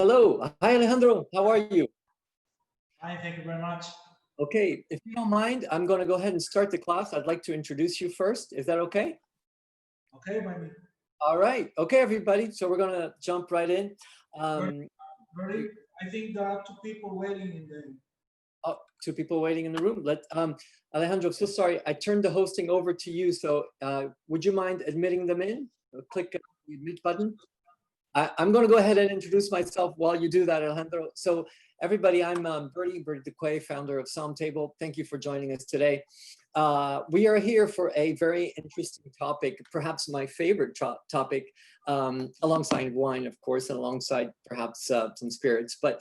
Hello. Hi, Alejandro. How are you? Hi, thank you very much. Okay, if you don't mind, I'm going to go ahead and start the class. I'd like to introduce you first. Is that okay? Okay, baby. All right. Okay, everybody. So we're going to jump right in. Ready? I think there are two people waiting in the... Oh, two people waiting in the room. Alejandro, so sorry. I turned the hosting over to you. So would you mind admitting them in? Click the admit button. I'm going to go ahead and introduce myself while you do that, Alejandro. So everybody, I'm Bertie DeQuay, founder of Sommtable. Thank you for joining us today. We are here for a very interesting topic, perhaps my favorite topic, alongside wine, of course, and alongside perhaps some spirits, but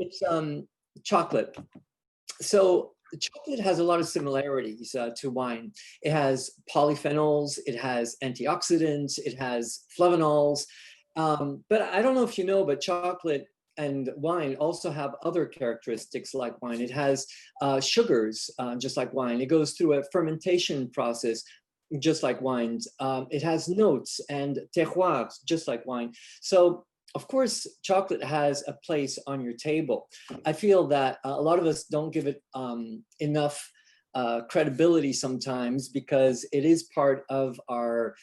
it's chocolate. So chocolate has a lot of similarities to wine. It has polyphenols, it has antioxidants, it has flavonols. But I don't know if you know, but chocolate and wine also have other characteristics like wine. It has sugars, just like wine. It goes through a fermentation process, just like wines. It has notes and terroirs, just like wine. So of course, chocolate has a place on your table. I feel that a lot of us don't give it enough credibility sometimes because it is part of our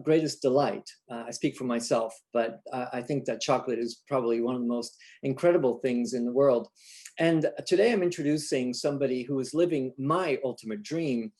greatest delight. I speak for myself, but I think that chocolate is probably one of the most incredible things in the world. And today I'm introducing somebody who is living my ultimate dream.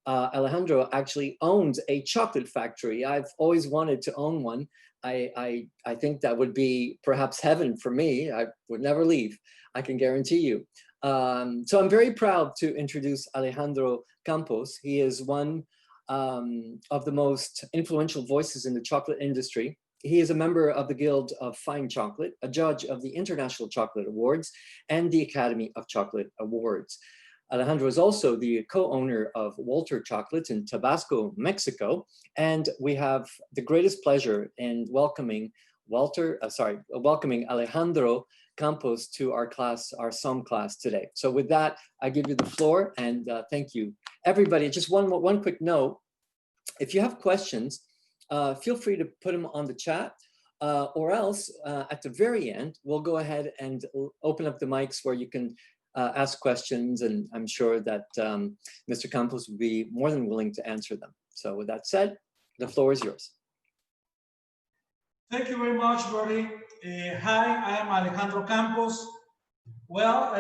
Alejandro actually owns a chocolate factory. I've always wanted to own one. I think that would be perhaps heaven for me. I would never leave, I can guarantee you. So I'm very proud to introduce Alejandro Campos. He is one of the most influential voices in the chocolate industry. He is a member of the Guild of Fine Chocolate, a judge of the International Chocolate Awards and the Academy of Chocolate Awards. Alejandro is also the co-owner of Walter Chocolates in Tabasco, Mexico, and we have the greatest pleasure in welcoming Alejandro Campos to our class, our Somm class today. So with that, I give you the floor and thank you. Everybody, just one quick note. If you have questions, feel free to put them on the chat or else at the very end, we'll go ahead and open up the mics where you can ask questions, and I'm sure that Mr. Campos will be more than willing to answer them. So with that said, the floor is yours. Thank you very much, Bertie. Hi, I am Alejandro Campos. Well,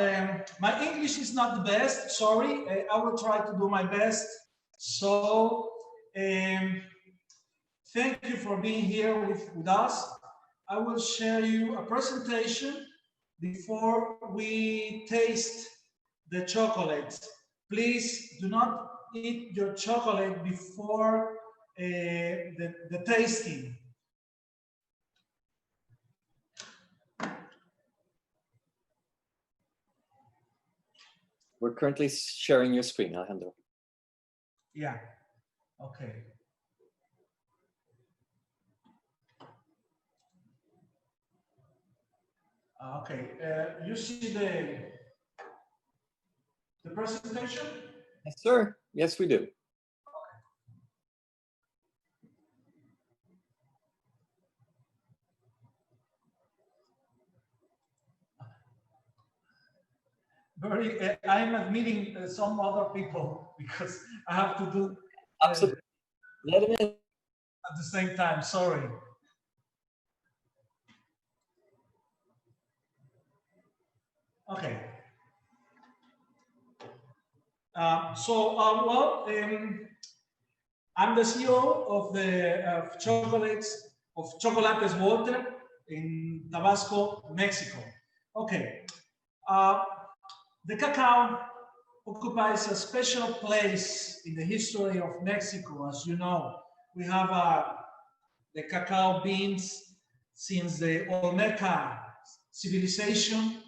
my English is not the best, sorry. I will try to do my best. So, thank you for being here with us. I will share you a presentation before we taste the chocolate. Please do not eat your chocolate before the tasting. We're currently sharing your screen, Alejandro. Yeah, okay. Okay, you see the presentation? Yes, sir. Yes, we do. I'm admitting some other people because I have to do Absolutely. Let him in. At the same time, sorry. Okay. I'm the CEO of the Chocolates Walter in Tabasco, Mexico. Okay. The cacao occupies a special place in the history of Mexico, as you know. We have the cacao beans since the Olmeca civilization,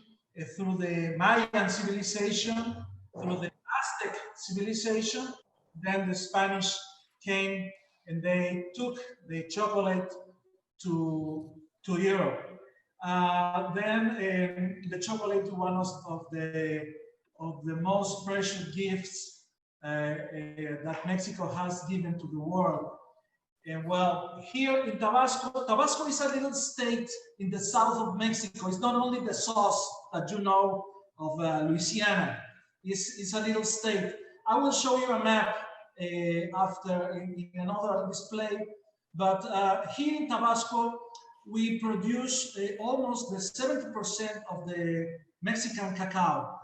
through the Mayan civilization, through the Aztec civilization. Then the Spanish came and they took the chocolate to Europe. Then the chocolate was one of the most precious gifts that Mexico has given to the world. And well, here in Tabasco, Tabasco is a little state in the south of Mexico. It's not only the sauce that you know of Louisiana. It's a little state. I will show you a map after in another display. But here in Tabasco, we produce almost the 70% of the Mexican cacao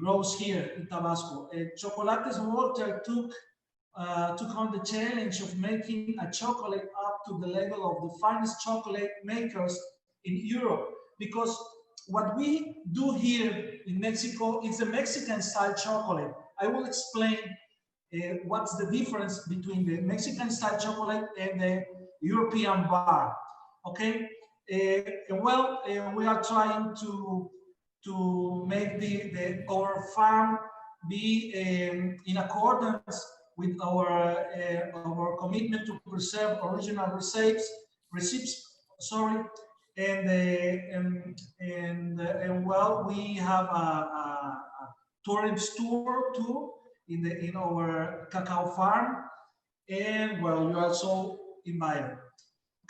grows here in Tabasco. Chocolates Water took on the challenge of making a chocolate up to the level of the finest chocolate makers in Europe, because what we do here in Mexico is a Mexican style chocolate. I will explain what's the difference between the Mexican style chocolate and the European bar. Okay, we are trying to make our farm be in accordance with our commitment to preserve original recipes. Sorry, and we have a tourist tour too in our cacao farm, and well, you're also invited.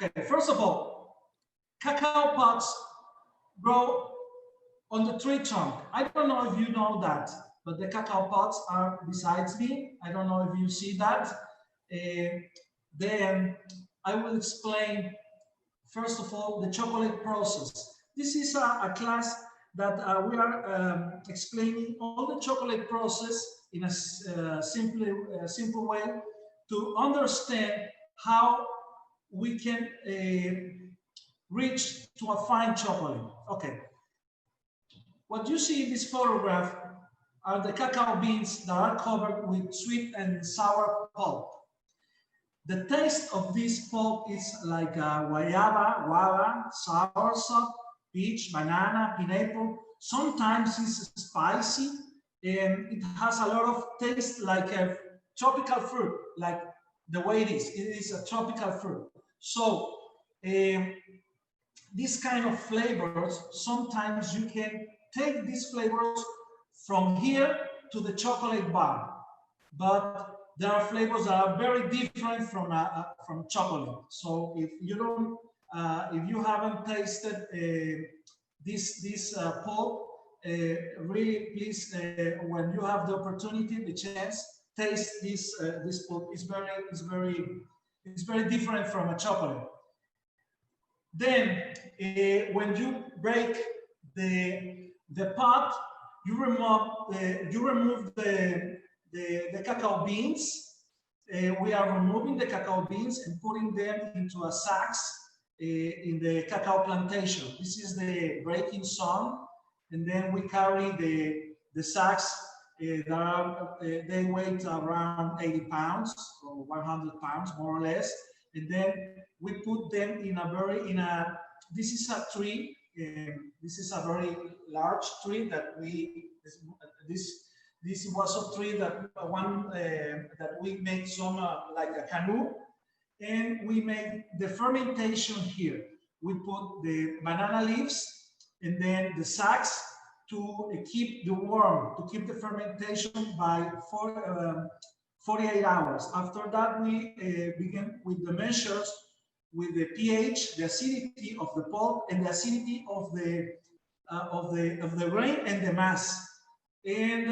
Okay, first of all, cacao pods grow on the tree trunk. I don't know if you know that, but the cacao pods are besides me. I don't know if you see that. Then I will explain, first of all, the chocolate process. This is a class that we are explaining all the chocolate process in a simple way to understand how we can reach to a fine chocolate. Okay. What you see in this photograph are the cacao beans that are covered with sweet and sour pulp. The taste of this pulp is like guayaba, guava, soursop, peach, banana, pineapple. Sometimes it's spicy and it has a lot of taste like a tropical fruit, like the way it is. It is a tropical fruit. So these kind of flavors, sometimes you can take these flavors from here to the chocolate bar, but there are flavors that are very different from chocolate. So if you don't, if you haven't tasted this pulp, really please, when you have the opportunity, the chance, taste this pulp. It's very different from a chocolate. Then when you break the pot, you remove the cacao beans. We are removing the cacao beans and putting them into a sacks in the cacao plantation. This is the breaking zone, and then we carry the sacks. They weigh around 80 pounds or 100 pounds, more or less, and then we put them this is a tree. This is a very large tree that this was a tree that that we made some like a canoe, and we made the fermentation here. We put the banana leaves and then the sacks to keep the worm, to keep the fermentation by 48 hours. After that, we begin with the measures with the pH, the acidity of the pulp, and the acidity of the grain and the mass. And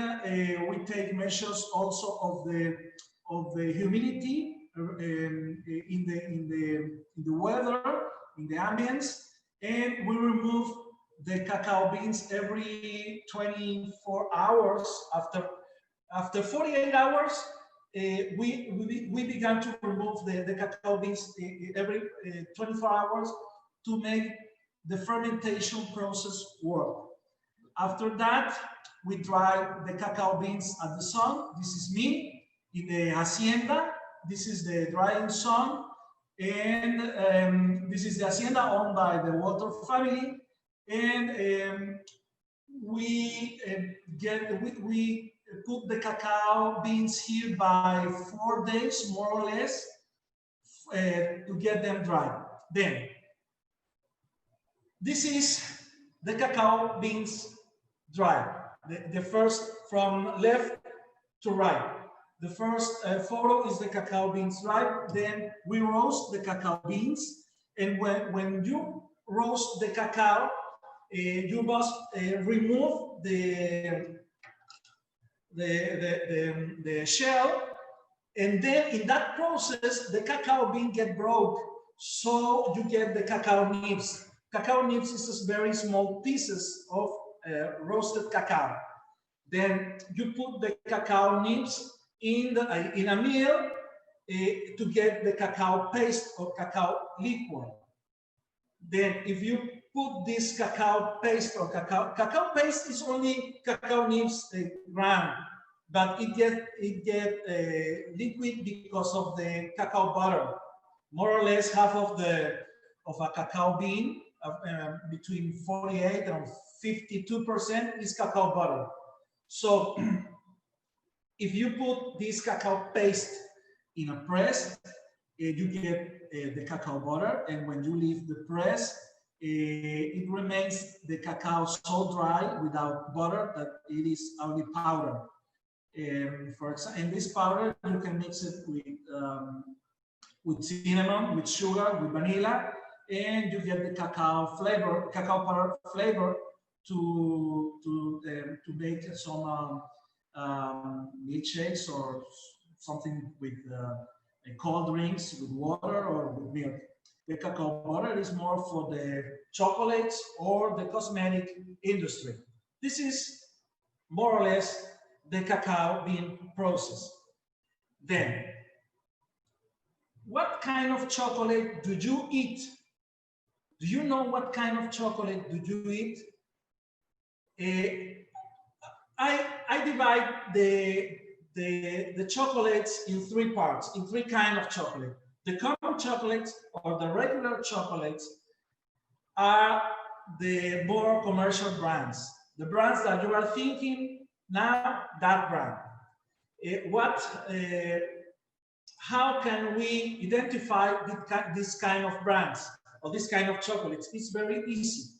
we take measures also of the humidity in the weather, in the ambience, and we remove the cacao beans every 24 hours. After 48 hours, we began to remove the cacao beans every 24 hours to make the fermentation process work. After that, we dry the cacao beans at the sun. This is me in the hacienda. This is the drying sun. And this is the hacienda owned by the Walter family. And we put the cacao beans here by 4 days, more or less, to get them dry. Then, this is the cacao beans dry. The first from left to right. The first photo is the cacao beans, right? Then we roast the cacao beans. And when you roast the cacao, you must remove the shell. And then in that process, the cacao bean get broke. So you get the cacao nibs. Cacao nibs is very small pieces of roasted cacao. Then you put the cacao nibs in a mill to get the cacao paste or cacao liquor. Then if you put this cacao paste or cacao paste is only cacao nibs ground, but it get liquid because of the cacao butter. More or less half of a cacao bean, between 48 and 52% is cacao butter. So if you put this cacao paste in a press, you get the cacao butter, and when you leave the press, it remains the cacao so dry without butter that it is only powder. For example, in this powder, you can mix it with cinnamon, with sugar, with vanilla, and you get the cacao flavor, cacao powder flavor to make some milkshakes or something with cold drinks with water or with milk. The cacao butter is more for the chocolates or the cosmetic industry. This is more or less the cacao bean process. Then, what kind of chocolate do you eat? Do you know what kind of chocolate do you eat? I divide the chocolates in three parts, in three kinds of chocolate. The common chocolates or the regular chocolates are the more commercial brands. The brands that you are thinking now, that brand. How can we identify this kind of brands or this kind of chocolates? It's very easy.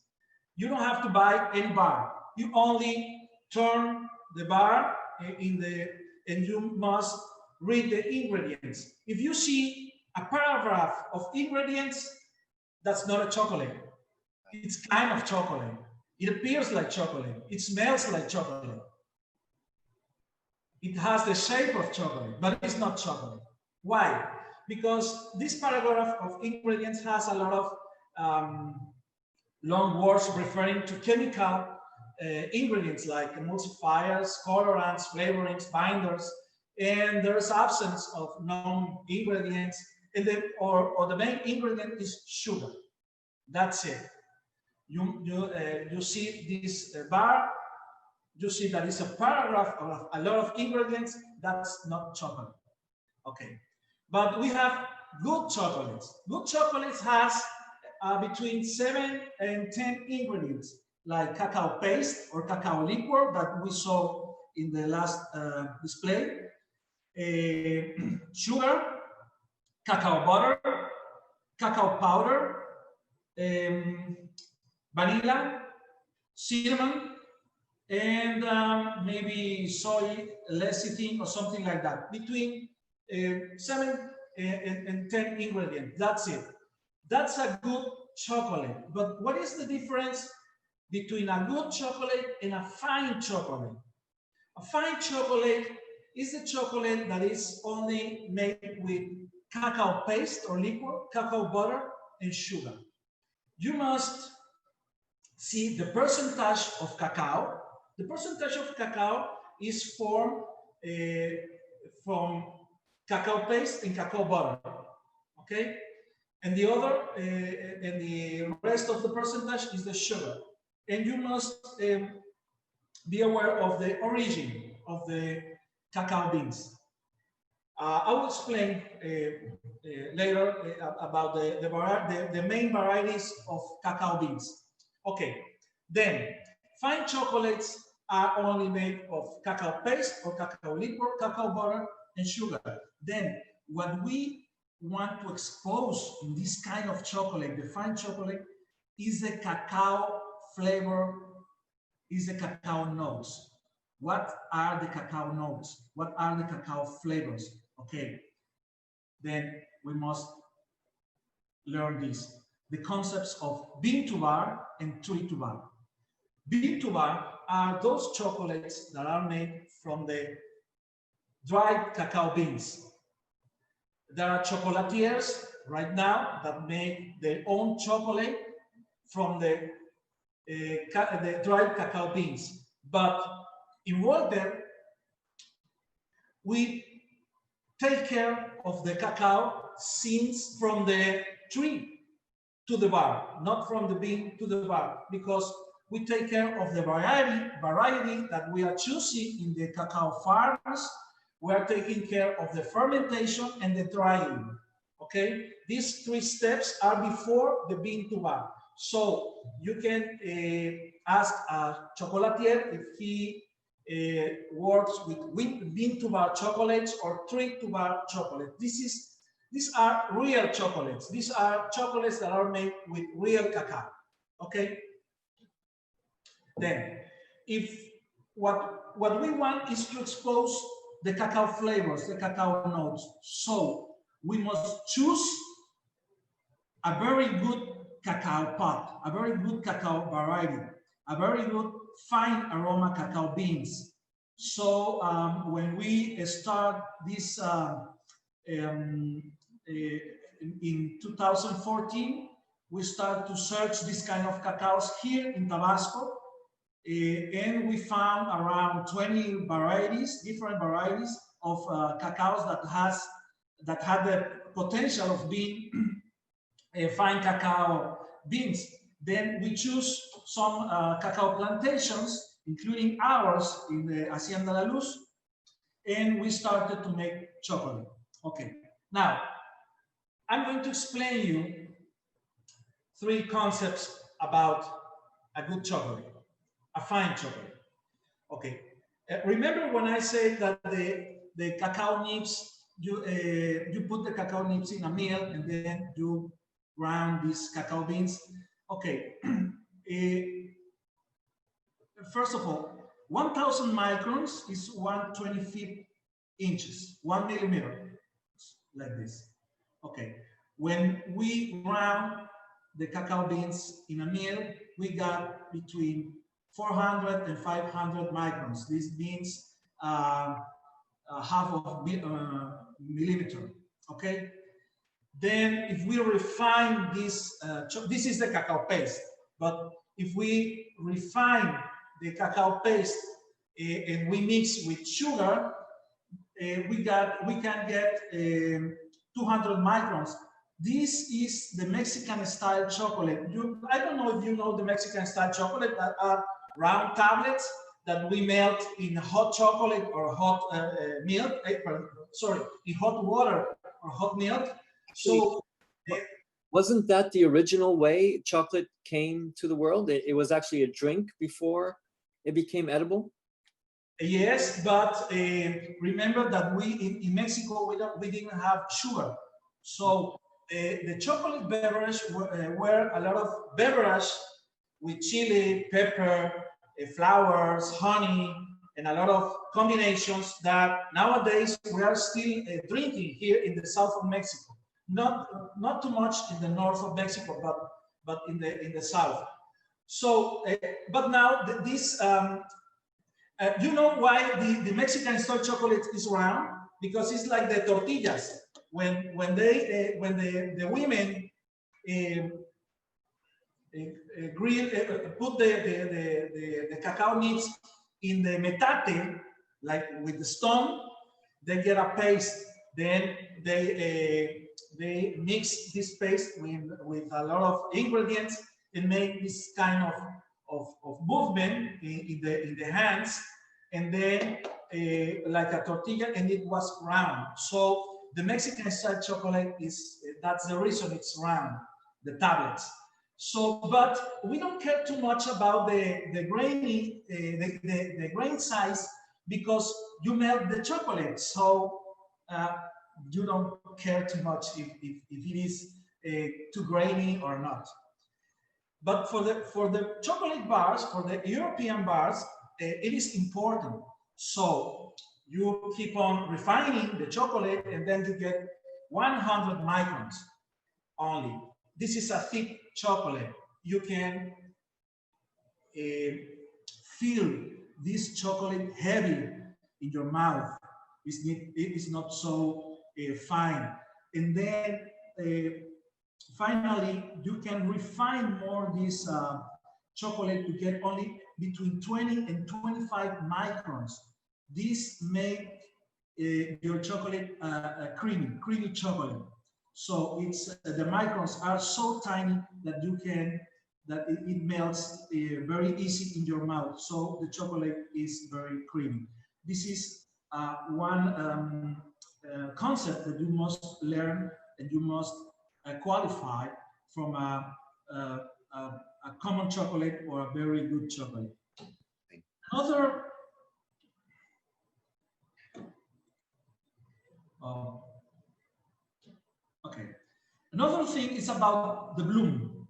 You don't have to buy any bar. You only turn the bar and you must read the ingredients. If you see a paragraph of ingredients, that's not a chocolate. It's kind of chocolate. It appears like chocolate. It smells like chocolate. It has the shape of chocolate, but it's not chocolate. Why? Because this paragraph of ingredients has a lot of long words referring to chemical ingredients like emulsifiers, colorants, flavorings, binders, and there's absence of non-ingredients, and or the main ingredient is sugar. That's it. You see this bar, you see that it's a paragraph of a lot of ingredients. That's not chocolate. Okay, but we have good chocolates. Good chocolates has between 7 and 10 ingredients, like cacao paste or cacao liquor that we saw in the last display, sugar, cacao butter, cacao powder, vanilla, cinnamon, and maybe soy lecithin or something like that. Between 7 and 10 ingredients, that's it. That's a good chocolate. But what is the difference between a good chocolate and a fine chocolate? A fine chocolate is a chocolate that is only made with cacao paste or liquor, cacao butter, and sugar. You must see the percentage of cacao. The percentage of cacao is formed from cacao paste and cacao butter, okay? And the other, and the rest of the percentage is the sugar. And you must be aware of the origin of the cacao beans. I will explain later about the main varieties of cacao beans. Okay, then fine chocolates are only made of cacao paste or cacao liquor, cacao butter, and sugar. Then what we want to expose in this kind of chocolate, the fine chocolate, is the cacao flavor, is the cacao notes. what are the cacao notes? What are the cacao flavors? Okay, then we must learn this. The concepts of bean to bar and tree to bar. Bean to bar are those chocolates that are made from the dried cacao beans. There are chocolatiers right now that make their own chocolate from the dried cacao beans. But in water, we take care of the cacao seeds from the tree to the bar, not from the bean to the bar, because we take care of the variety that we are choosing in the cacao farms. We are taking care of the fermentation and the drying. Okay, these three steps are before the bean to bar. So you can ask a chocolatier if he works with bean to bar chocolates or tree to bar chocolate. These are real chocolates. These are chocolates that are made with real cacao. Okay. Then, if what we want is to expose the cacao flavors, the cacao notes, so we must choose a very good cacao pot, a very good cacao variety, a very good fine aroma cacao beans. So when we start this in 2014, we start to search this kind of cacaos here in Tabasco, and we found around 20 varieties, different varieties of cacaos that had the potential of being fine cacao beans. Then we choose some cacao plantations, including ours in the Hacienda La Luz, and we started to make chocolate. Okay, now I'm going to explain you three concepts about a good chocolate, a fine chocolate. Okay, remember when I said that the cacao nibs, you put the cacao nibs in a mill and then you ground these cacao beans. Okay, first of all, 1,000 microns is 1/25 inches, 1 millimeter, like this. Okay, when we ground the cacao beans in a mill, we got between 400 and 500 microns. This means half of millimeter. Okay. Then, if we refine this, this is the cacao paste. But if we refine the cacao paste and we mix with sugar, we can get 200 microns. This is the Mexican style chocolate. I don't know if you know the Mexican style chocolate, that are round tablets that we melt in hot chocolate or hot milk, in hot water or hot milk. So wasn't that the original way chocolate came to the world? It was actually a drink before it became edible? Yes, but remember that in Mexico we didn't have sugar. So the chocolate beverage were a lot of beverage with chili, pepper, flowers, honey, and a lot of combinations that nowadays we are still drinking here in the south of Mexico. Not too much in the north of Mexico, but in the south. So, but now this, you know why the Mexican style chocolate is round? Because it's like the tortillas. When the women put the cacao nibs in the metate, like with the stone, they get a paste. Then they mix this paste with a lot of ingredients and make this kind of movement in the hands, and then like a tortilla, and it was round. So the Mexican style chocolate that's the reason it's round, the tablets. So, but we don't care too much about the grain size, because you melt the chocolate. So you don't care too much if it is too grainy or not. But for the chocolate bars, for the European bars, it is important So you keep on refining the chocolate and then you get 100 microns only. This is a thick chocolate. You can feel this chocolate heavy in your mouth. It is not so fine. And then finally, you can refine more this chocolate to get only between 20 and 25 microns. This make your chocolate creamy chocolate. So it's the microns are so tiny that you can it melts very easy in your mouth. So the chocolate is very creamy. This is one concept that you must learn and you must qualify from a common chocolate or a very good chocolate. Another another thing is about the bloom.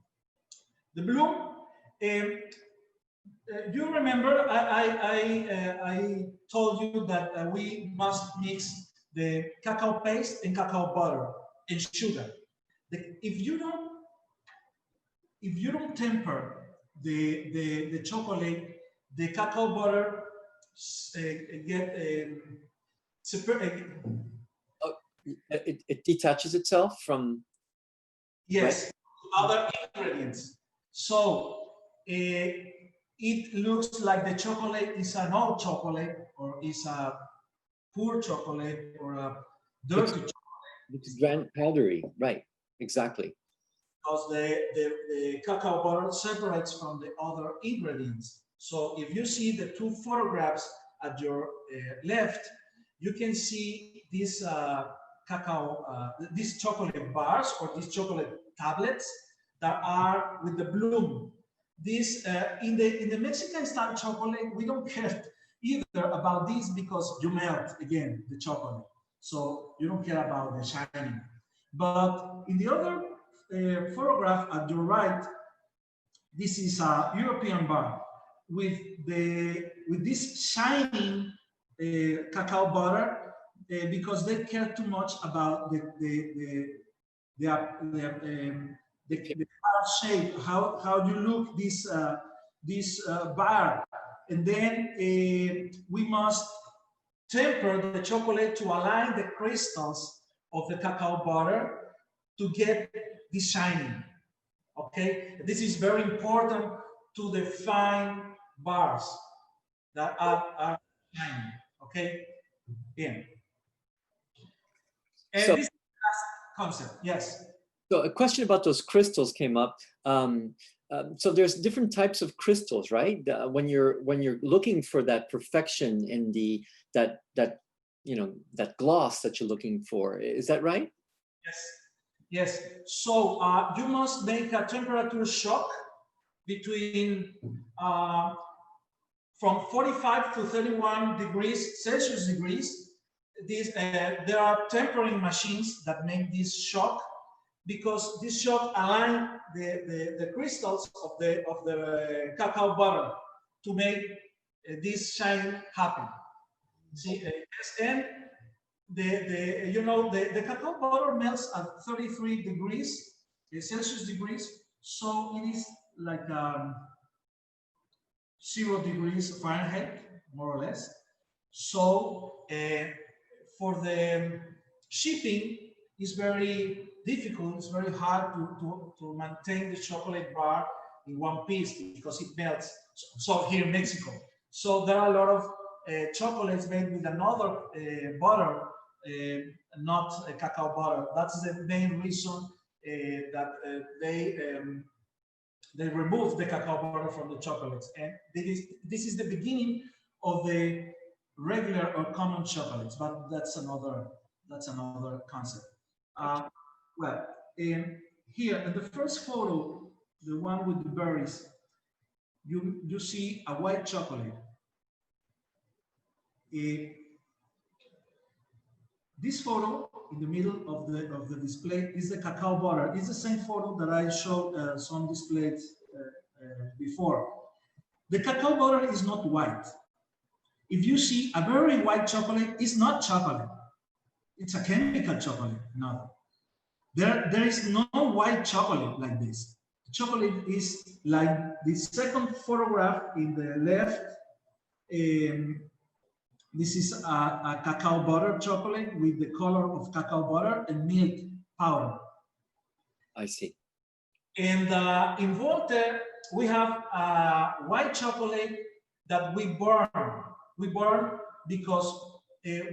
The bloom. You remember I told you that we must mix the cacao paste and cacao butter and sugar. If you don't temper the chocolate, the cacao butter it detaches itself from. Yes, right? Other ingredients. So it looks like the chocolate is an old chocolate or is a poor chocolate or a dirty chocolate. It's grand powdery, right? Exactly. Because the cacao butter separates from the other ingredients. So if you see the two photographs at your left, you can see these these chocolate bars or these chocolate tablets that are with the bloom. This in the Mexican style chocolate, we don't care either about this because you melt again the chocolate, so you don't care about the shining. But in the other photograph at your right, this is a European bar with this shining cacao butter because they care too much about the shape, how you look this bar, and then we must temper the chocolate to align the crystals of the cacao butter to get this shining. Okay, this is very important to the fine bars that are shining. Okay, yeah. And So, this is the last concept. Yes. So a question about those crystals came up. So there's different types of crystals, right? When you're looking for that perfection in that gloss that you're looking for, is that right? Yes. Yes. So you must make a temperature shock between from 45 to 31 degrees Celsius degrees. There are tempering machines that make this shock, because this shock align the crystals of the cacao butter to make this shine happen. See, and the cacao butter melts at 33 degrees Celsius degrees, so it is like 0 degrees Fahrenheit, more or less. So for the shipping, it's very difficult, it's very hard to maintain the chocolate bar in one piece because it melts. So here in Mexico. So there are a lot of chocolates made with another butter, not cacao butter. That's the main reason that they remove the cacao butter from the chocolates. And this is the beginning of the regular or common chocolates, but that's another concept. Well, here in the first photo, the one with the berries, you see a white chocolate. This photo in the middle of the display is the cacao butter. It's the same photo that I showed some displays before. The cacao butter is not white. If you see a very white chocolate, it's not chocolate. It's a chemical chocolate. No. There is no white chocolate like this. The chocolate is like the second photograph in the left. This is a cacao butter chocolate with the color of cacao butter and milk powder. I see. And in Voltaire, we have white chocolate that we burn. We burn because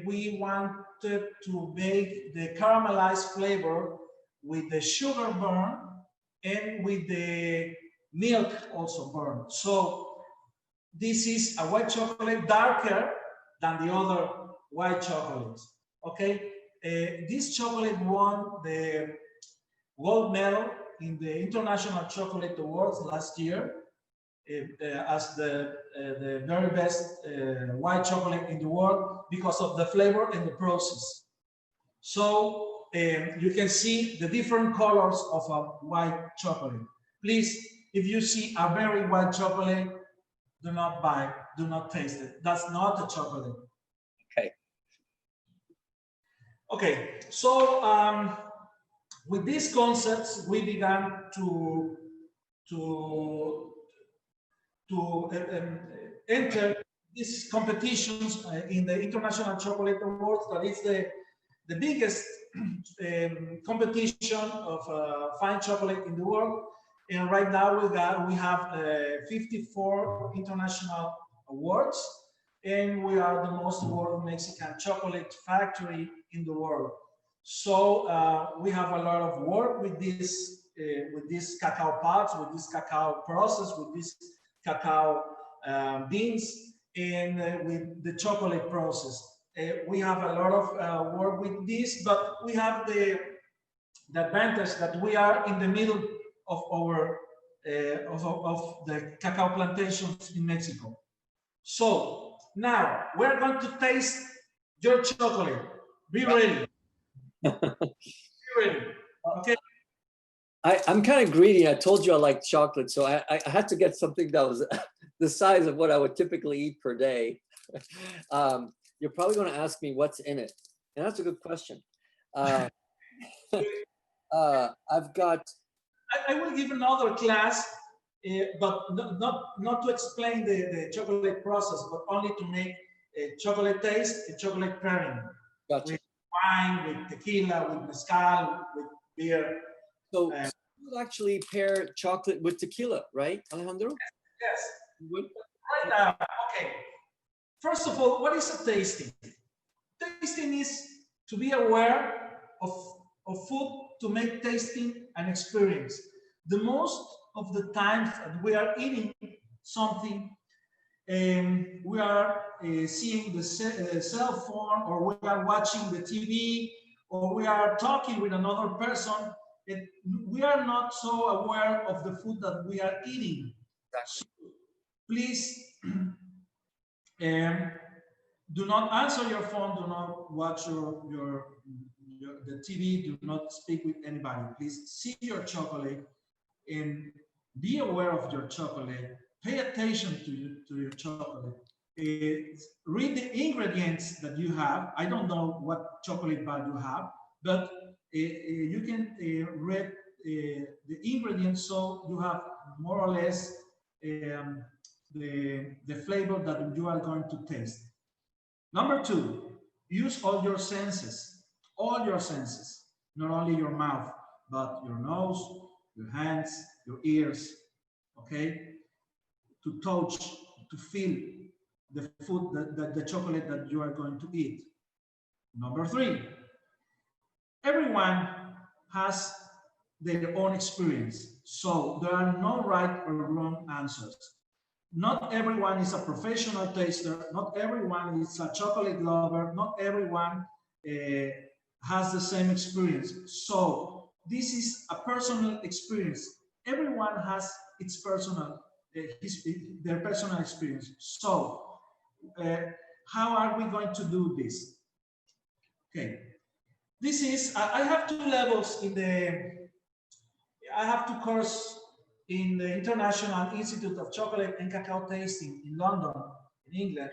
we wanted to make the caramelized flavor with the sugar burn and with the milk also burn. So this is a white chocolate darker than the other white chocolates. Okay, this chocolate won the gold medal in the International Chocolate Awards last year as the very best white chocolate in the world because of the flavor and the process. So you can see the different colors of a white chocolate. Please, if you see a very white chocolate, do not buy, do not taste it. That's not a chocolate. Okay. Okay, so with these concepts, we began to enter these competitions in the International Chocolate Awards. That is the biggest competition of fine chocolate in the world. And right now we have 54 international awards, and we are the most awarded Mexican chocolate factory in the world. So we have a lot of work with these cacao pods, with this cacao process, with this cacao beans, and with the chocolate process. We have a lot of work with this, but we have the advantage that we are in the middle of our of the cacao plantations in Mexico. So now we're going to taste your chocolate. Be ready. Be ready. Okay. I'm kind of greedy. I told you I like chocolate, so I had to get something that was the size of what I would typically eat per day. You're probably going to ask me what's in it, and that's a good question. I've got. I will give another class, but not to explain the chocolate process, but only to make a chocolate taste, a chocolate pairing. Gotcha. With wine, with tequila, with mezcal, with beer. So you would actually pair chocolate with tequila, right, Alejandro? Yes. You would? Right now, okay. First of all, what is a tasting? Tasting is to be aware of food to make tasting an experience. The most of the times that we are eating something, we are seeing the cell phone, or we are watching the TV, or we are talking with another person, and we are not so aware of the food that we are eating. So please do not answer your phone, do not watch the TV, do not speak with anybody. Please see your chocolate and be aware of your chocolate. Pay attention to your chocolate. Read the ingredients that you have. I don't know what chocolate bar you have, but you can read the ingredients so you have more or less the flavor that you are going to taste. Number two, use all your senses, not only your mouth, but your nose, your hands, your ears, okay? To touch, to feel the food, the chocolate that you are going to eat. Number three, everyone has their own experience, so there are no right or wrong answers. Not everyone is a professional taster, not everyone is a chocolate lover, not everyone has the same experience. So this is a personal experience. Everyone has its personal, their personal experience. So how are we going to do this? Okay, this is, I have two levels in I have two courses in the International Institute of Chocolate and Cacao Tasting in London, in England.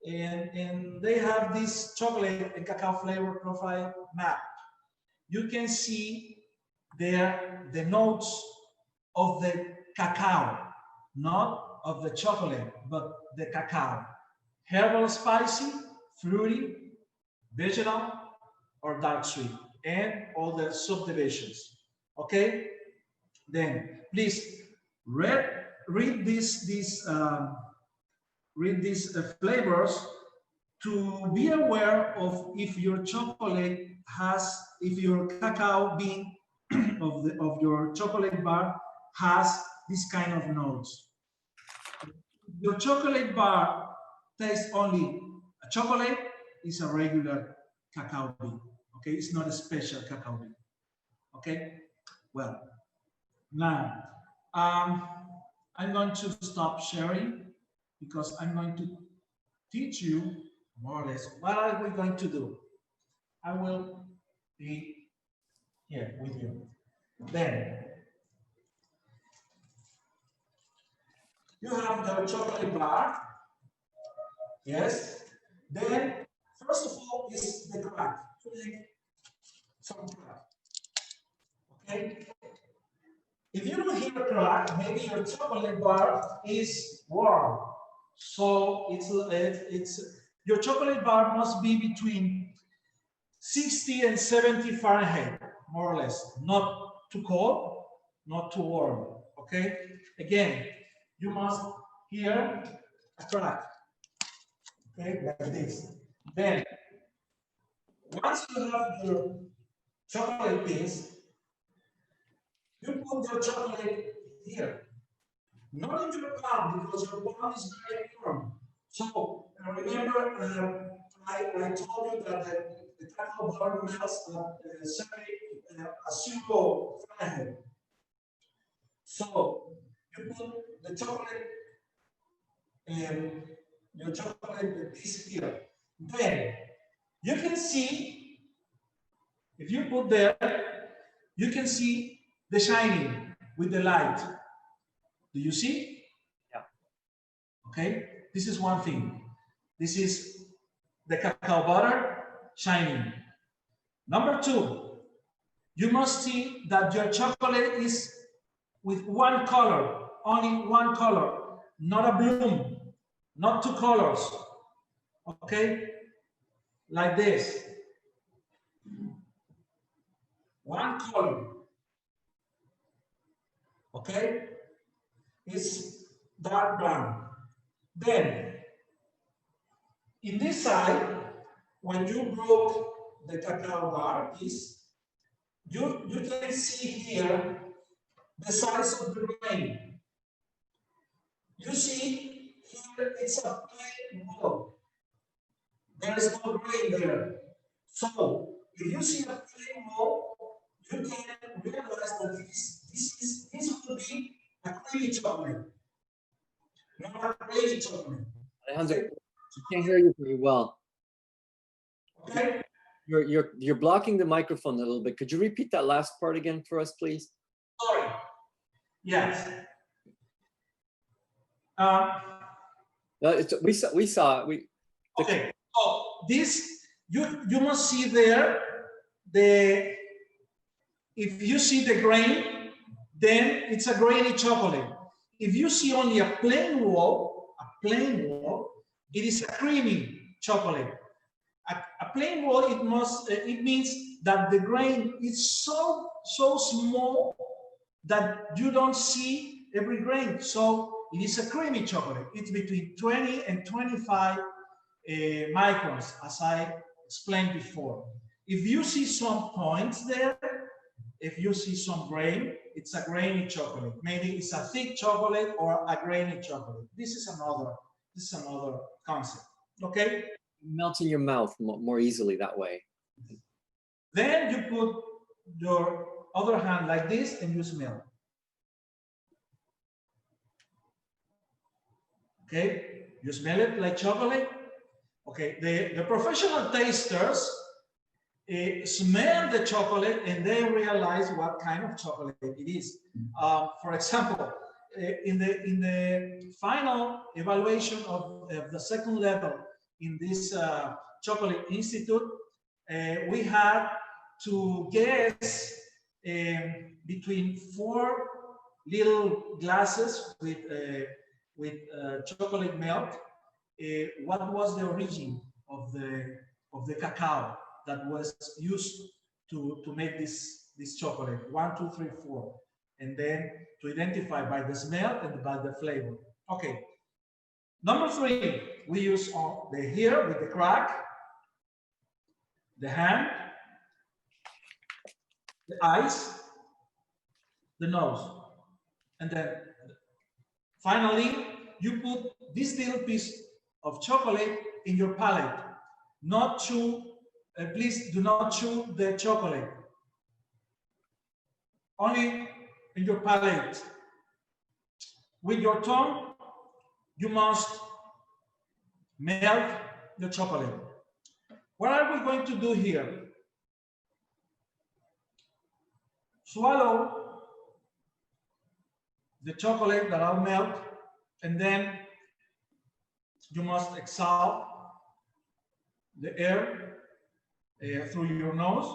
and they have this chocolate and cacao flavor profile map. You can see there the notes of the cacao, not of the chocolate, but the cacao. Herbal, spicy, fruity, vegetal, or dark sweet, and all the subdivisions. Okay? Then please read these flavors to be aware of if your chocolate has, if your cacao bean of your chocolate bar has this kind of notes. Your chocolate bar tastes only a chocolate, is a regular cacao bean. Okay, it's not a special cacao bean. Okay, well, now I'm going to stop sharing because I'm going to teach you more or less what are we going to do. I will be here with you. Then you have the chocolate bar. Yes. Then first of all is the crack. Some crack. Okay. If you don't hear crack, maybe your chocolate bar is warm. So it's your chocolate bar must be between 60 and 70 Fahrenheit, more or less. Not too cold, not too warm. Okay? Again, you must hear a crack. Okay, like this. Then, once you have your chocolate piece, you put your chocolate here. Not in your palm, because your palm is very warm. So, remember, I told you that the cacao bar melts at 0 Fahrenheit. So, you put the chocolate your chocolate piece here. Then you can see, if you put there, you can see the shining with the light. Do you see? Yeah. Okay, this is one thing. This is the cacao butter shining. Number two, you must see that your chocolate is with one color, only one color, not a bloom. Not two colors, okay? Like this. One color, okay? It's dark brown. Then, in this side, when you broke the cacao bar piece, you can see here the size of the grain. You see here it's a plain ball. There is no grain there. So if you see a plain ball, you can realize that this will be a creamy chocolate, not a grainy chocolate. Alejandro, I can't hear you very well. Okay. You're blocking the microphone a little bit. Could you repeat that last part again for us, please? Sorry. Yes. We saw. Okay. So this you must see there if you see the grain, then it's a grainy chocolate. If you see only a plain wall, it is a creamy chocolate. A plain wall, it means that the grain is so small that you don't see every grain. So it is a creamy chocolate. It's between 20 and 25 microns, as I explained before. If you see some points there, if you see some grain, it's a grainy chocolate. Maybe it's a thick chocolate or a grainy chocolate. This is another concept. Okay? It melts in your mouth more easily that way. Then you put your other hand like this and you smell. Okay? You smell it like chocolate? Okay, the professional tasters smell the chocolate and they realize what kind of chocolate it is. For example, in the final evaluation of the second level in this chocolate institute, we had to guess between 4 little glasses with chocolate milk, what was the origin of the cacao that was used to make this chocolate. 1, 2, 3, 4, and then to identify by the smell and by the flavor. Okay. Number 3, we use the here with the crack, the hand, the eyes, the nose, and then finally you put this little piece of chocolate in your palate. Not chew, please do not chew the chocolate. Only in your palate. With your tongue, you must melt the chocolate. What are we going to do here? Swallow the chocolate that I'll melt, and then you must exhale the air through your nose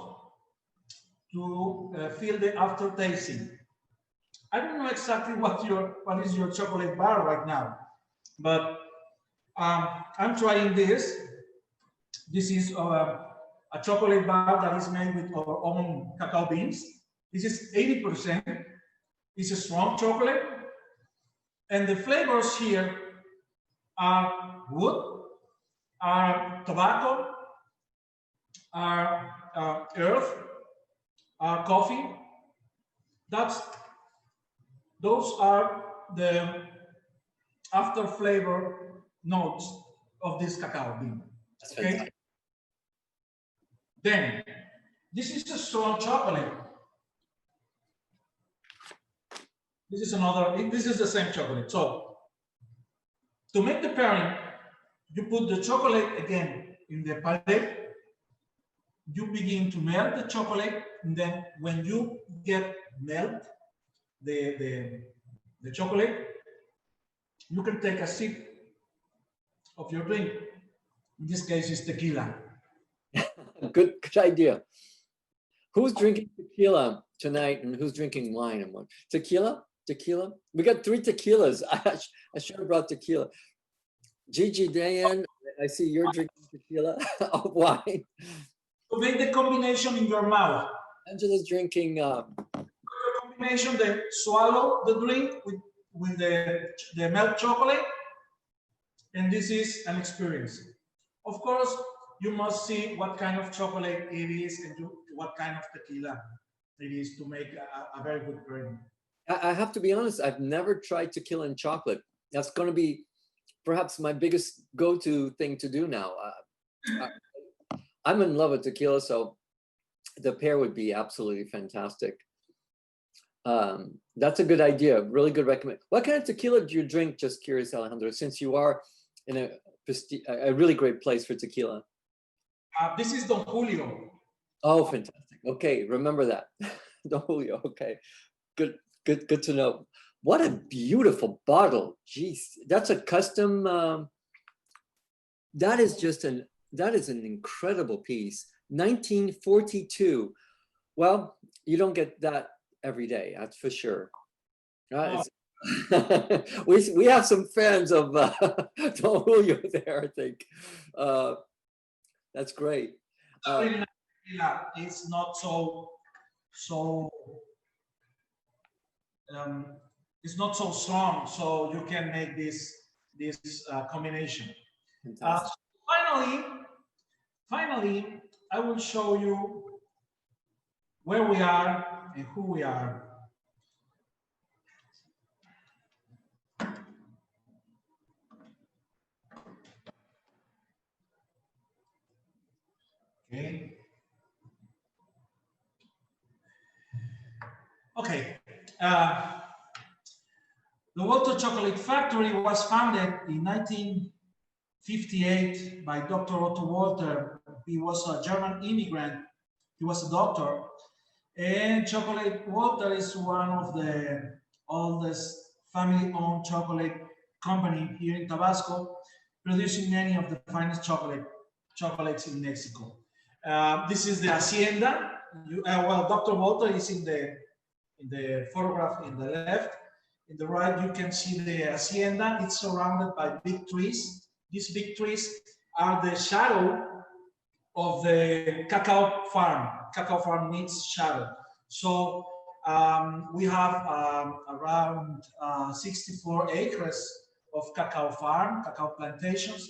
to feel the aftertasting. I don't know exactly what is your chocolate bar right now, but I'm trying this. This is a chocolate bar that is made with our own cacao beans. This is 80%. It's a strong chocolate, and the flavors here are wood, are tobacco, are earth, are coffee. Those are the after flavor notes of this cacao bean. Okay. Then this is a strong chocolate. This is the same chocolate. So to make the pairing, you put the chocolate again in the palate. You begin to melt the chocolate, and then when you get melt the chocolate, you can take a sip of your drink. In this case, it's tequila. Good idea. Who's drinking tequila tonight, and who's drinking wine and what? Tequila? Tequila? We got 3 tequilas. I should have brought tequila. Gigi, Diane, I see you're drinking tequila. Oh, wine. To make the combination in your mouth. Angela's drinking. Combination, then swallow the drink with the milk chocolate, and this is an experience. Of course, you must see what kind of chocolate it is and what kind of tequila it is to make a very good pairing. I have to be honest, I've never tried tequila and chocolate. That's going to be perhaps my biggest go-to thing to do now. I'm in love with tequila, so the pair would be absolutely fantastic. That's a good idea. Really good recommend. What kind of tequila do you drink? Just curious, Alejandro, since you are in a really great place for tequila. This is Don Julio. Oh, fantastic. Okay, remember that. Don Julio. Okay, good to know. What a beautiful bottle. Jeez, that's a custom. That is an incredible piece. 1942. Well, you don't get that every day, that's for sure. We have some fans of Don Julio there, I think. That's great. It's not so it's not so strong, so you can make this combination. Finally, I will show you where we are and who we are. Okay. The Walter Chocolate Factory was founded in 1958 by Dr. Otto Walter. He was a German immigrant. He was a doctor. And Chocolate Walter is one of the oldest family-owned chocolate company here in Tabasco. producing many of the finest chocolates in Mexico. This is the hacienda. Well, Dr. Walter is in the photograph in the left. In the right, you can see the hacienda. It's surrounded by big trees. These big trees are the shadow of the cacao farm. Cacao farm needs shadow. So we have around 64 acres of cacao farm, cacao plantations.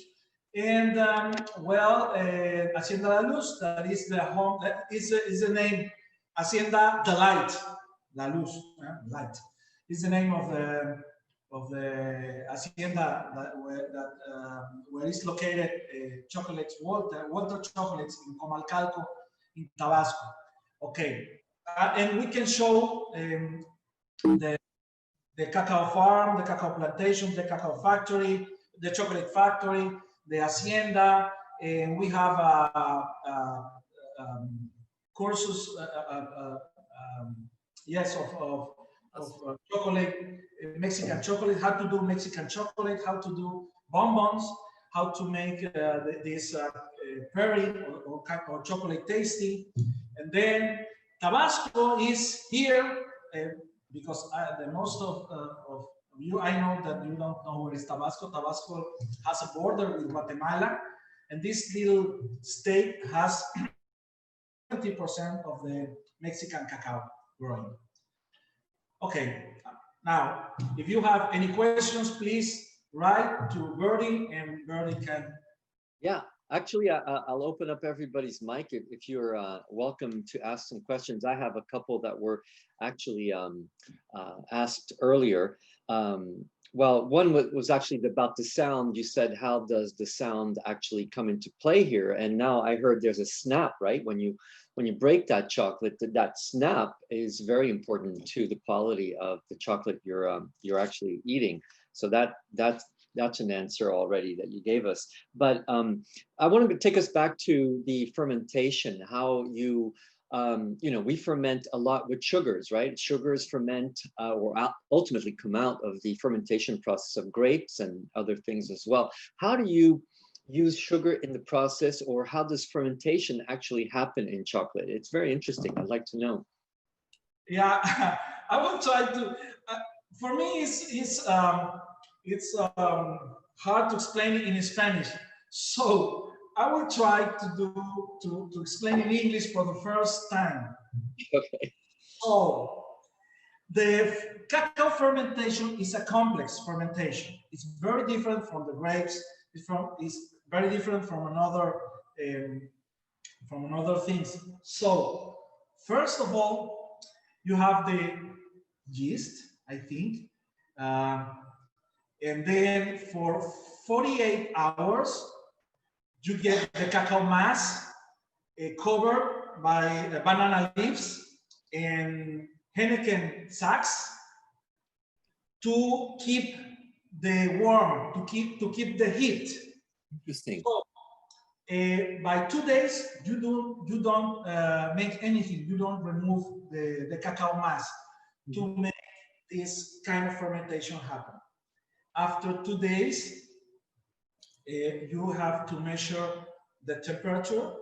And Hacienda La Luz, that is the home, that is the name, Hacienda the Light, La Luz, light, is the name of the hacienda where is located chocolates, Walter Chocolates in Comalcalco, in Tabasco. Okay, and we can show the cacao farm, the cacao plantation, the cacao factory, the chocolate factory, the hacienda, and we have courses, yes, of chocolate, Mexican chocolate, how to do Mexican chocolate, how to do bonbons, how to make this perry or chocolate tasty. And then Tabasco is here because the most of you, I know that you don't know where is Tabasco. Tabasco has a border with Guatemala, and this little state has 70% of the Mexican cacao growing. Okay, now, if you have any questions, please write to Bertie, and Bertie can. Yeah, actually, I'll open up everybody's mic if you're welcome to ask some questions. I have a couple that were actually asked earlier. Well, one was actually about the sound. You said, how does the sound actually come into play here? And now I heard there's a snap, right? When you break that chocolate, that snap is very important to the quality of the chocolate you're actually eating. So that's an answer already that you gave us. But I wanted to take us back to the fermentation, how you we ferment a lot with sugars, right? Sugars ferment or ultimately come out of the fermentation process of grapes and other things as well. How do you use sugar in the process, or how does fermentation actually happen in chocolate? It's very interesting. I'd like to know. Yeah, I will try to. For me, it's hard to explain it in Spanish. So I will try to explain in English for the first time. Okay. So the cacao fermentation is a complex fermentation. It's very different from the grapes. It's very different from another things. So first of all, you have the yeast, I think, and then for 48 hours, you get the cacao mass covered by banana leaves and Henneken sacks to keep the warm, to keep the heat. Interesting. So, by 2 days, you don't make anything. You don't remove the cacao mass to make this kind of fermentation happen. After 2 days, you have to measure the temperature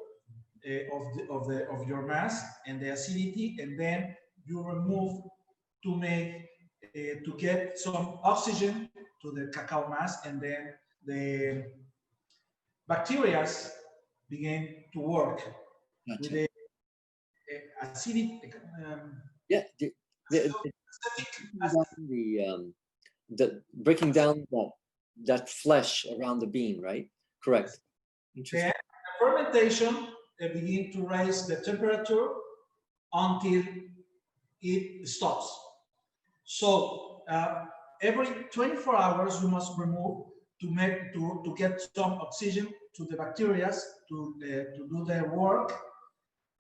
of your mass and the acidity, and then you remove to make to get some oxygen to the cacao mass, and then the bacteria begin to work with the acidity. Yeah, breaking down that flesh around the bean, right? Correct. Interesting. Then the fermentation begin to raise the temperature until it stops. So every 24 hours you must remove to get some oxygen to the bacteria to do their work.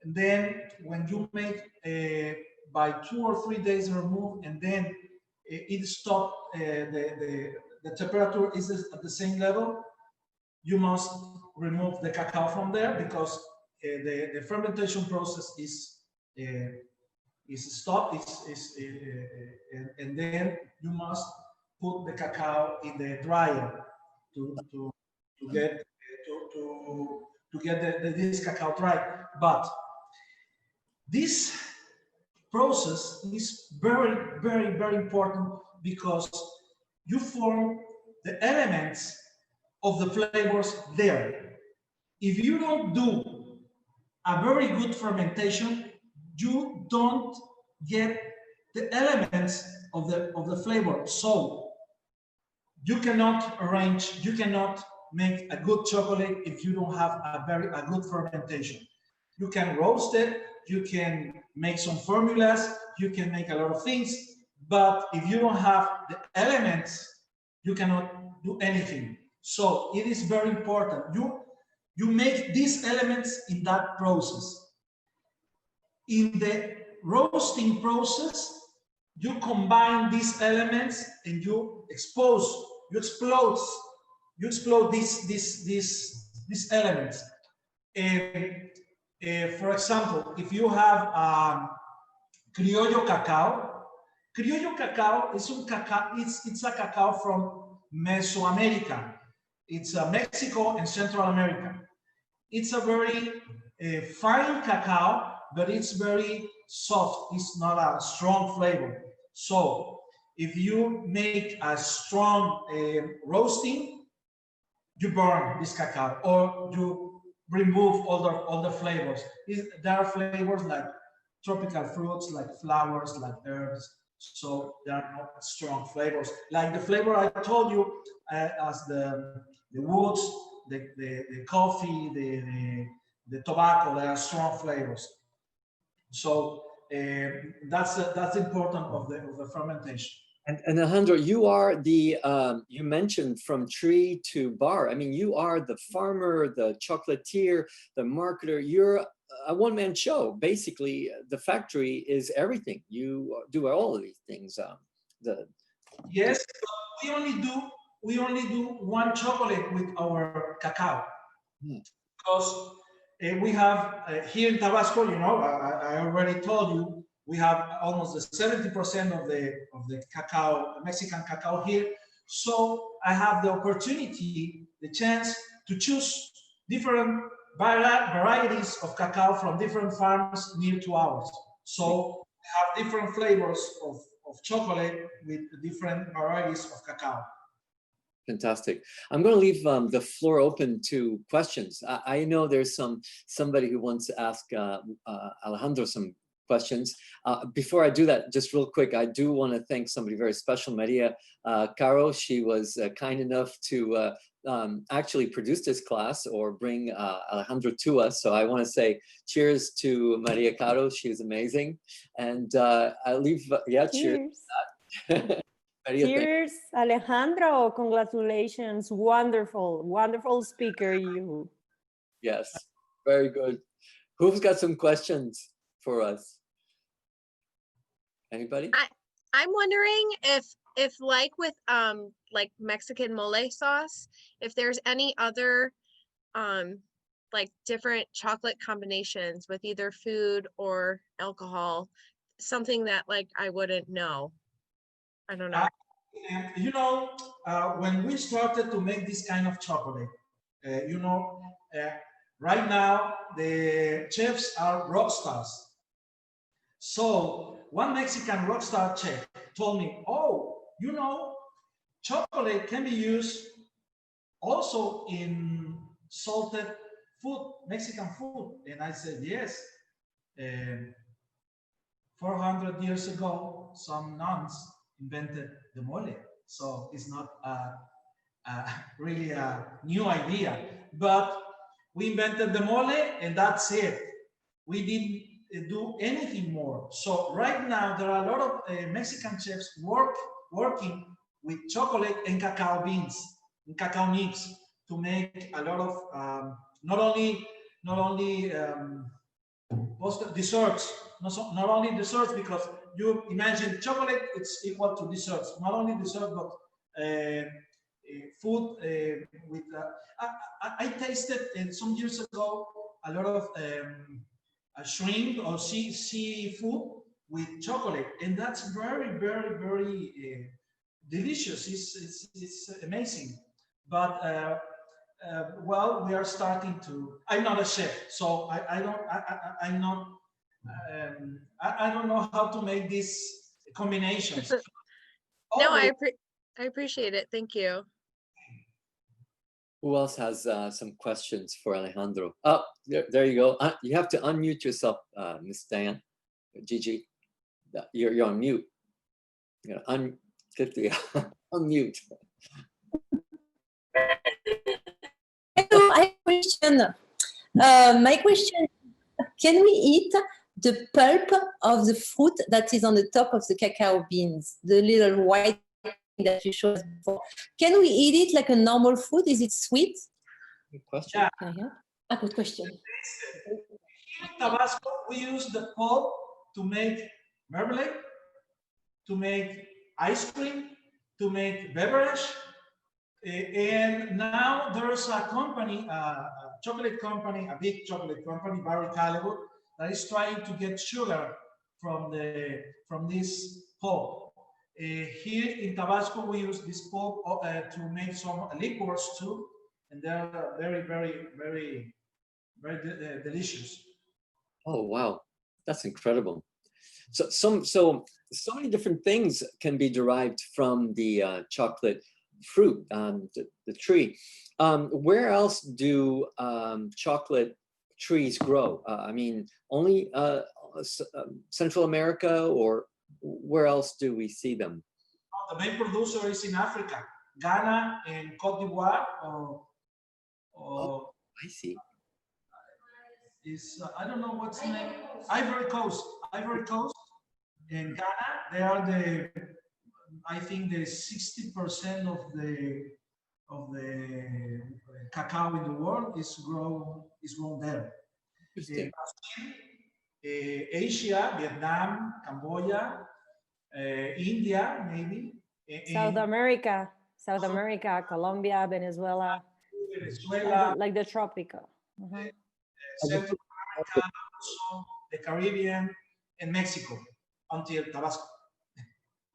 And then when you make by 2 or 3 days remove, and then it stops, the temperature is at the same level, you must remove the cacao from there, because the fermentation process is stopped, and then you must put the cacao in the dryer to get to get this cacao dry. But this process is very, very, very important because you form the elements of the flavors there. If you don't do a very good fermentation, you don't get the elements of the flavor. So you cannot arrange, you cannot make a good chocolate if you don't have a good fermentation. You can roast it, you can make some formulas, you can make a lot of things, but if you don't have the elements, you cannot do anything. So it is very important. You make these elements in that process. In the roasting process, you combine these elements and you explode these elements. For example, if you have criollo cacao is it's a cacao from Mesoamerica. It's Mexico and Central America. It's a very fine cacao, but it's very soft. It's not a strong flavor. So if you make a strong roasting, you burn this cacao or you remove all the flavors. There are flavors like tropical fruits, like flowers, like herbs. So there are not strong flavors. Like the flavor I told you, as the woods, the coffee, the tobacco, they are strong flavors. So that's important of the fermentation. And Alejandro, you are the, you mentioned from tree to bar. I mean, you are the farmer, the chocolatier, the marketer. You're a one-man show. Basically, the factory is everything. You do all of these things. Yes, we only do one chocolate with our cacao. Because we have here in Tabasco, you know, I already told you, we have almost the 70% of the cacao, Mexican cacao here. So I have the opportunity, the chance to choose different varieties of cacao from different farms near to ours. So we have different flavors of chocolate with different varieties of cacao. Fantastic. I'm going to leave the floor open to questions. I know there's somebody who wants to ask Alejandro some questions. Before I do that, just real quick, I do want to thank somebody very special, Maria Caro. She was kind enough to actually produce this class or bring Alejandro to us. So I want to say cheers to Maria Caro. She was amazing. And I'll leave, yeah, cheers. Maria, cheers, Alejandro. Congratulations. Wonderful, wonderful speaker you. Yes, very good. Who's got some questions for us? Anybody? I'm wondering if like with like Mexican mole sauce, if there's any other like different chocolate combinations with either food or alcohol, something that like I wouldn't know. I don't know. You know, when we started to make this kind of chocolate, you know, right now the chefs are rock stars. So one Mexican rock star chef told me, oh, you know, chocolate can be used also in salted food, Mexican food. And I said, yes. 400 years ago, some nuns invented the mole. So it's not really a new idea, but we invented the mole and that's it. We didn't do anything more. So right now there are a lot of Mexican chefs working with chocolate and cacao beans and cacao nibs to make a lot of not only desserts, not only desserts, because you imagine chocolate, it's equal to desserts. Not only desserts, but food with. I tasted some years ago a lot of shrimp or seafood with chocolate, and that's very, very, very delicious. It's amazing. But Well, we are starting to. I'm not a chef, so I'm not. I don't know how to make these combinations. No, Always, I appreciate it. Thank you. Who else has some questions for Alejandro? Oh, there you go. You have to unmute yourself, Miss Diane, Gigi. You're on mute. You gotta unmute. Hello, I have a question. My question, can we eat the pulp of the fruit that is on the top of the cacao beans, the little white thing that you showed us before? Can we eat it like a normal fruit? Is it sweet? Good question. yeah. Can I hear? Ah, good question. Here in Tabasco, we use the pulp to make marmalade, to make ice cream, to make beverage. And now there's a company, a chocolate company, a big chocolate company, Barry Callebaut, that is trying to get sugar from this pulp. Here in Tabasco, we use this pulp to make some liquors too, and they're very, very, very, very delicious. Oh wow, that's incredible. So many different things can be derived from the chocolate fruit, the tree. Where else do chocolate trees grow? I mean, only Central America, or where else do we see them? The main producer is in Africa, Ghana and Cote d'Ivoire, or I see. is I don't know what's the name. Ivory Coast. In Ghana, they are I think the 60% of the cacao in the world is grown there. Interesting. Asia, Vietnam, Cambodia, India, maybe. South America, Colombia, Venezuela, Venezuela, like the tropical. Central America, also the Caribbean, and Mexico until Tabasco.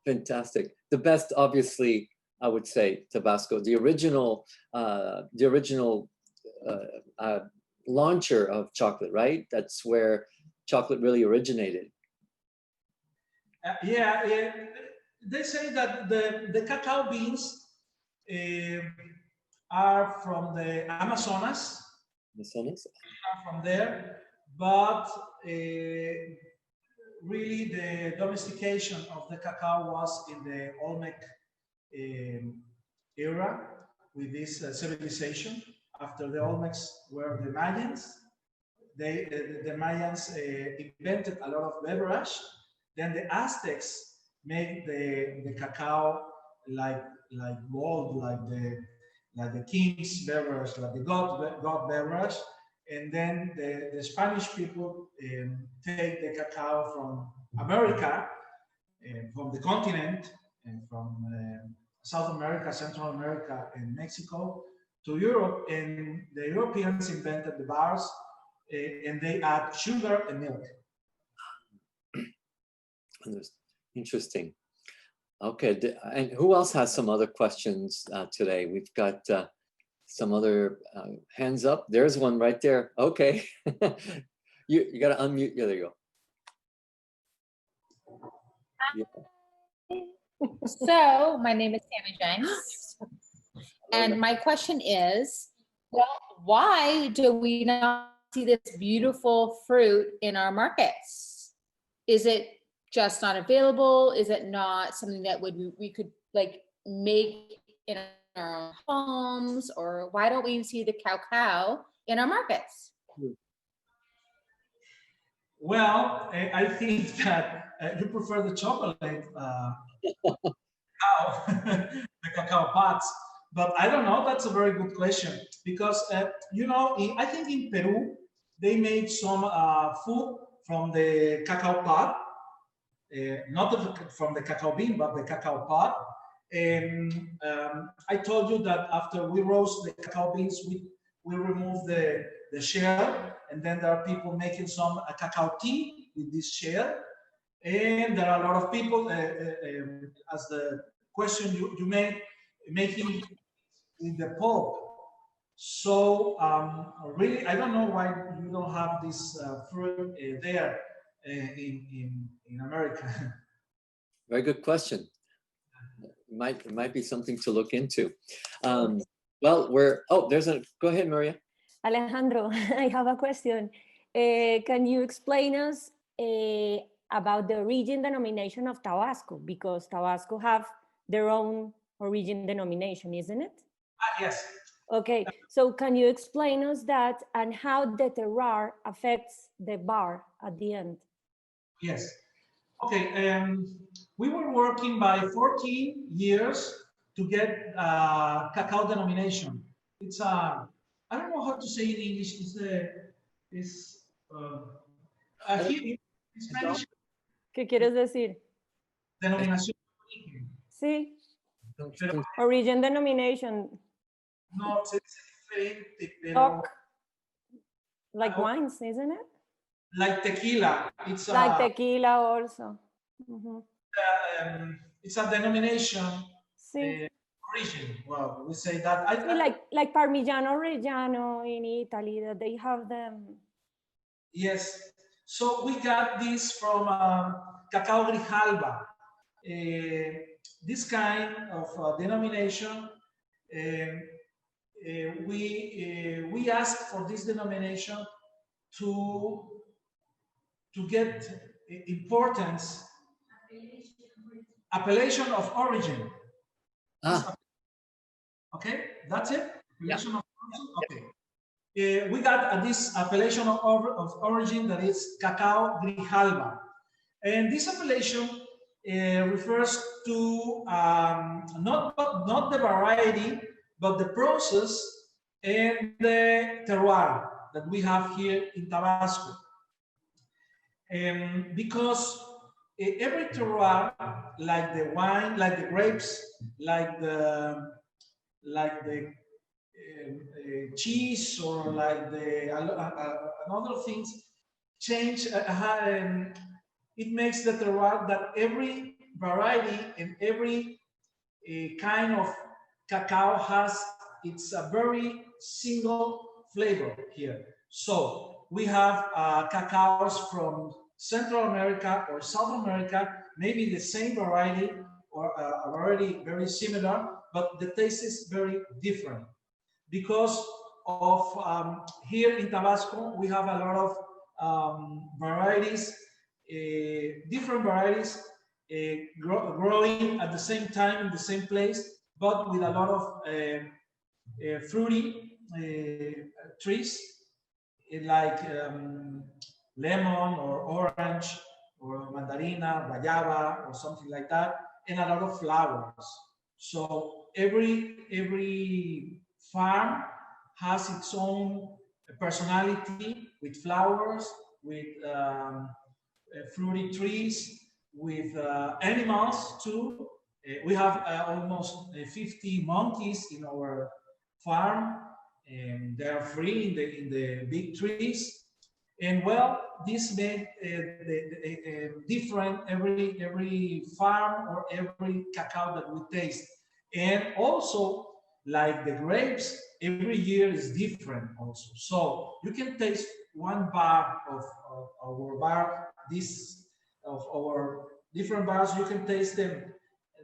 Fantastic. The best, obviously, I would say Tabasco. The original launcher of chocolate, right? That's where chocolate really originated. Yeah, they say that the cacao beans are from the Amazonas. From there, but really the domestication of the cacao was in the Olmec era with this civilization. After the Olmecs were the Mayans. The Mayans invented a lot of beverage. Then the Aztecs made the cacao like gold, like the king's beverage, like the god beverage. And then the Spanish people take the cacao from America, from the continent, and from South America, Central America, and Mexico to Europe. And the Europeans invented the bars, and they add sugar and milk. Interesting. Okay, and who else has some other questions today? We've got some other hands up. There's one right there. Okay, you got to unmute. Yeah, there you go. Yeah. So my name is Tammy James, and my question is, well, why do we not see this beautiful fruit in our markets? Is it just not available? Is it not something that we could like make in our own homes? Or why don't we see the cacao in our markets? Well, I think that you prefer the chocolate, cacao, the cacao pods, but I don't know. That's a very good question because you know, I think in Peru they made some food from the cacao pod, not from the cacao bean, but the cacao pod. And I told you that after we roast the cacao beans, we remove the shell, and then there are people making some cacao tea with this shell. And there are a lot of people, as the question you made, making in the pulp. So really, I don't know why you don't have this fruit there in America. Very good question. It might be something to look into. Well, go ahead, Maria. Alejandro, I have a question. Can you explain us about the origin denomination of Tabasco? Because Tabasco have their own origin denomination, isn't it? Yes. Okay, so can you explain us that and how the terroir affects the bar at the end? Yes. Okay. We were working by 14 years to get cacao denomination. It's I don't know how to say in English. Here in Spanish. ¿Qué quieres decir? Denominación. Sí. Pero Origin denomination. no, se dice diferente, pero Talk, like wines, isn't it? like tequila. It's Like tequila also. Mhm. It's a denomination Sí. origin. Well, we say that. Sí, like Parmigiano Reggiano in Italy, that they have them. Yes. So we got this from Cacao Grijalba. This kind of denomination, we asked for this denomination to get importance, appellation of origin. Okay, that's it. Appellation of origin. Okay. We got this appellation of origin that is Cacao Grijalba, and this appellation refers to not the variety, but the process and the terroir that we have here in Tabasco. Because every terroir, like the wine, like the grapes, like the cheese, or like the other things, change. It makes the terroir that every variety and every kind of cacao has its a very single flavor here. So we have cacaos from Central America or South America, maybe the same variety or a variety very similar, but the taste is very different. Because of here in Tabasco, we have a lot of varieties, different varieties growing at the same time in the same place, but with a lot of fruity trees, like lemon or orange or mandarina, guayaba or something like that, and a lot of flowers. So every farm has its own personality, with flowers, with fruity trees, with animals too. We have almost 50 monkeys in our farm, and they are free in the big trees. And well, this made different every farm or every cacao that we taste. And also, like the grapes, every year is different also. So you can taste one bar of our bar, of our different bars, you can taste them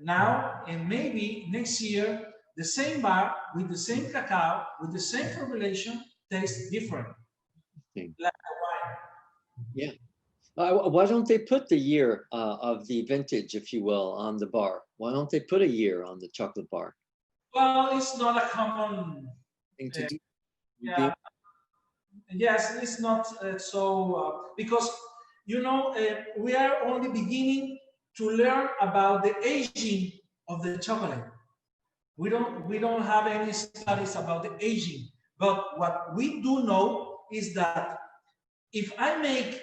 now, and maybe next year, the same bar with the same cacao, with the same formulation, tastes different. Like wine. Yeah. Why don't they put the year of the vintage, if you will, on the bar? Why don't they put a year on the chocolate bar? Well, it's not a common thing to do. Yeah. Yes, it's not because you know we are only beginning to learn about the aging of the chocolate. We don't have any studies about the aging, but what we do know is that if I make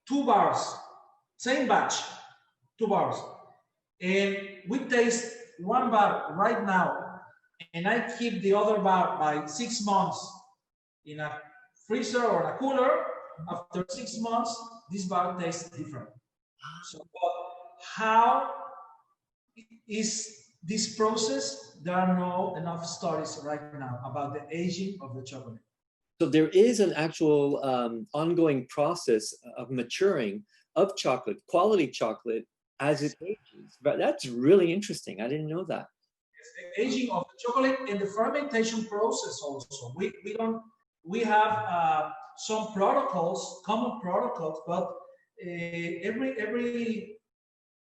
2 bars, same batch, 2 bars, and we taste 1 bar right now, and I keep the other bar by 6 months in a freezer or a cooler, after 6 months, this bar tastes different. So how is this process, there are no enough studies right now about the aging of the chocolate. So there is an actual ongoing process of maturing of chocolate, quality chocolate, as it ages. But that's really interesting. I didn't know that. It's the aging of the chocolate and the fermentation process also. We have some protocols, common protocols, but every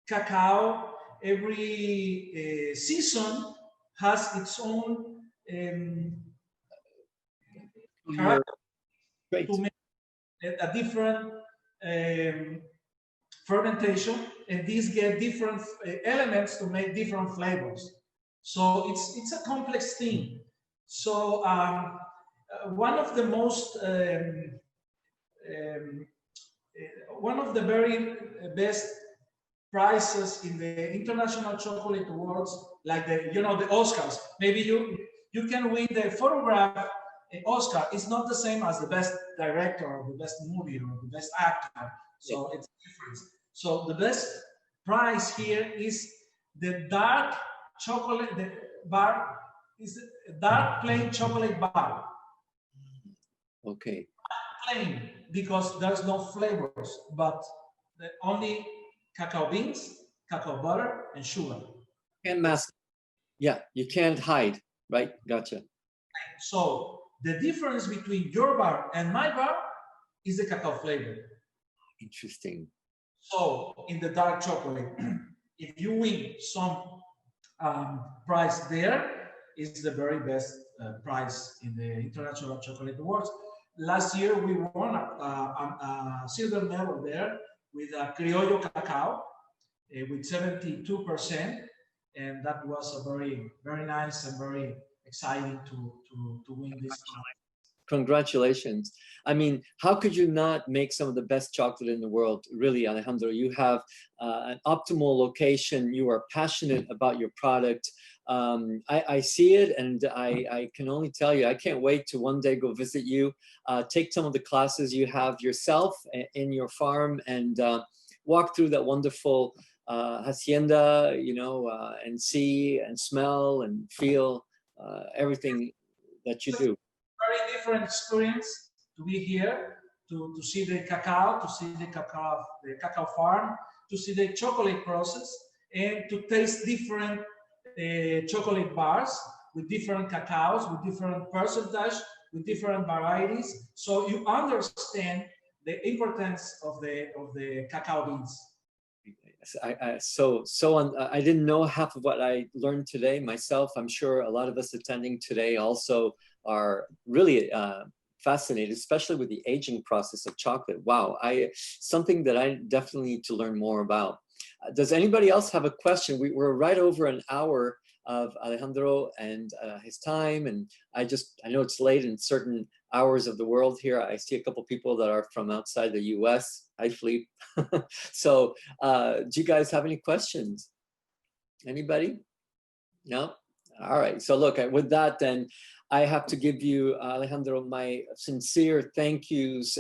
cacao, every season has its own Great. to make a different fermentation, and these get different elements to make different flavors. So it's a complex thing. So one of the most one of the very best prizes in the international chocolate awards, like the the Oscars. Maybe you can win the photograph Oscar. It's not the same as the best director or the best movie or the best actor. So it's different. So the best prize here is the dark chocolate. The bar is a dark plain chocolate bar. Okay. Plain because there's no flavors, but only cacao beans, cacao butter, and sugar. Can't mask. Yeah, you can't hide, right? Gotcha. So the difference between your bar and my bar is the cacao flavor. Interesting. So in the dark chocolate, if you win some prize there, it's the very best prize in the International Chocolate Awards. Last year we won a silver medal there with a criollo cacao with 72%, and that was a very nice and very exciting to win this. Congratulations. I mean, how could you not make some of the best chocolate in the world? Really, Alejandro, you have an optimal location. You are passionate about your product. I see it, and I can only tell you, I can't wait to one day go visit you, take some of the classes you have yourself in your farm, and walk through that wonderful hacienda, and see and smell and feel everything that you do. Very different experience to be here, to see the cacao, to see the cacao farm, to see the chocolate process, and to taste different chocolate bars with different cacaos, with different percentage, with different varieties. So you understand the importance of the cacao beans. I didn't know half of what I learned today myself. I'm sure a lot of us attending today also are really fascinated, especially with the aging process of chocolate. Wow, something that I definitely need to learn more about. Does anybody else have a question? We're right over an hour of Alejandro and his time, and I know it's late in certain hours of the world here. I see a couple people that are from outside the US. Hi, Philippe. So do you guys have any questions? Anybody? No? All right, so look, with that then, I have to give you, Alejandro, my sincere thank yous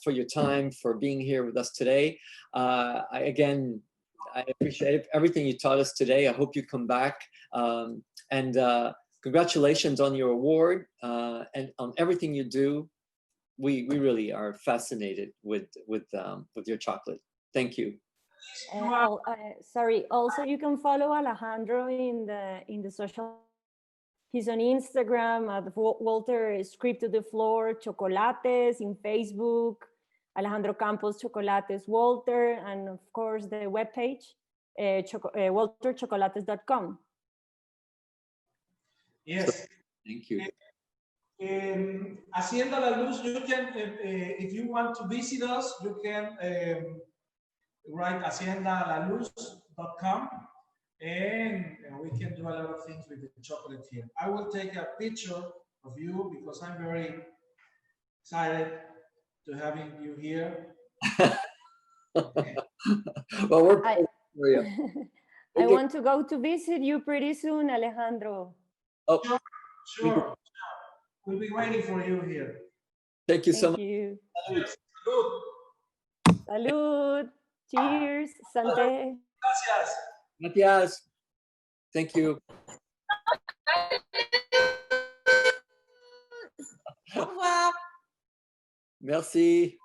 for your time, for being here with us today. Again, I appreciate everything you taught us today. I hope you come back. And congratulations on your award and on everything you do. We really are fascinated with your chocolate. Thank you. Sorry. Also, you can follow Alejandro in the social. He's on Instagram at Walter Script to the Floor Chocolates, in Facebook, Alejandro Campos Chocolates Walter, and of course the webpage, walterchocolates.com. Yes. Thank you. Hacienda La Luz, you can, if you want to visit us, you can write haciendalaluz.com, and we can do a lot of things with the chocolate here. I will take a picture of you because I'm very excited to having you here. Well, we're for you. I want to go to visit you pretty soon, Alejandro. Oh, sure. We'll be waiting for you here. Thank you so much. Thank you. Salud. Salud. Cheers. Santé. Gracias. Gracias. Thank you. Au revoir. Merci.